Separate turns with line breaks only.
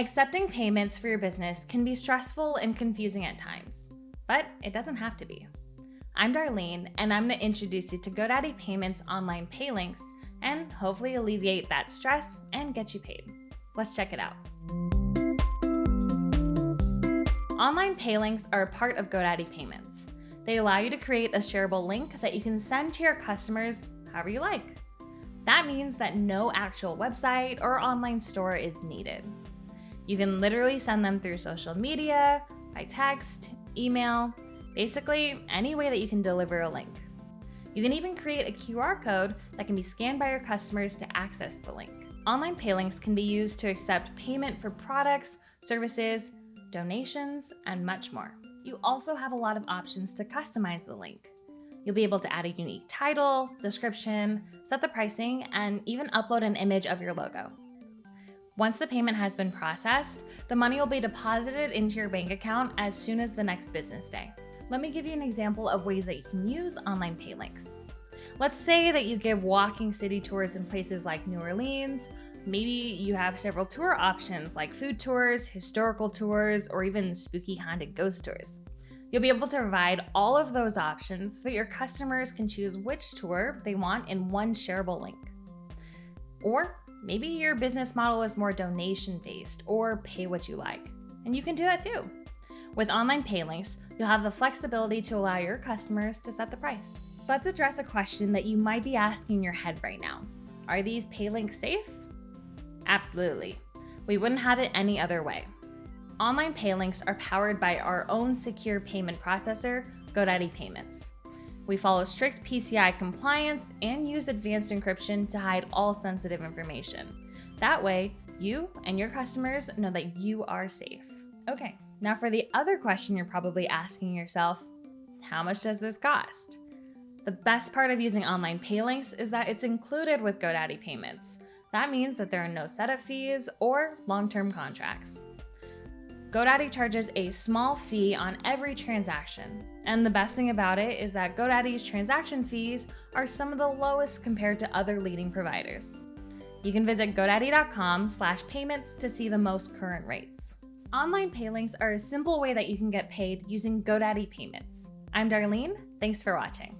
Accepting payments for your business can be stressful and confusing at times, but it doesn't have to be. I'm Darlene, and I'm going to introduce you to GoDaddy Payments online pay links and hopefully alleviate that stress and get you paid. Let's check it out. Online pay links are a part of GoDaddy Payments. They allow you to create a shareable link that you can send to your customers however you like. That means that no actual website or online store is needed. You can literally send them through social media, by text, email, basically any way that you can deliver a link. You can even create a QR code that can be scanned by your customers to access the link. Online pay links can be used to accept payment for products, services, donations, and much more. You also have a lot of options to customize the link. You'll be able to add a unique title, description, set the pricing, and even upload an image of your logo. Once the payment has been processed, the money will be deposited into your bank account as soon as the next business day. Let me give you an example of ways that you can use online pay links. Let's say that you give walking city tours in places like New Orleans. Maybe you have several tour options like food tours, historical tours, or even spooky haunted ghost tours. You'll be able to provide all of those options so that your customers can choose which tour they want in one shareable link. Or maybe your business model is more donation-based or pay what you like, and you can do that too. With online pay links, you'll have the flexibility to allow your customers to set the price. Let's address a question that you might be asking in your head right now. Are these pay links safe? Absolutely. We wouldn't have it any other way. Online pay links are powered by our own secure payment processor, GoDaddy Payments. We follow strict PCI compliance and use advanced encryption to hide all sensitive information. That way, you and your customers know that you are safe. Okay, now for the other question you're probably asking yourself, how much does this cost? The best part of using online pay links is that it's included with GoDaddy Payments. That means that there are no setup fees or long-term contracts. GoDaddy charges a small fee on every transaction. And the best thing about it is that GoDaddy's transaction fees are some of the lowest compared to other leading providers. You can visit godaddy.com/payments to see the most current rates. Online pay links are a simple way that you can get paid using GoDaddy Payments. I'm Darlene. Thanks for watching.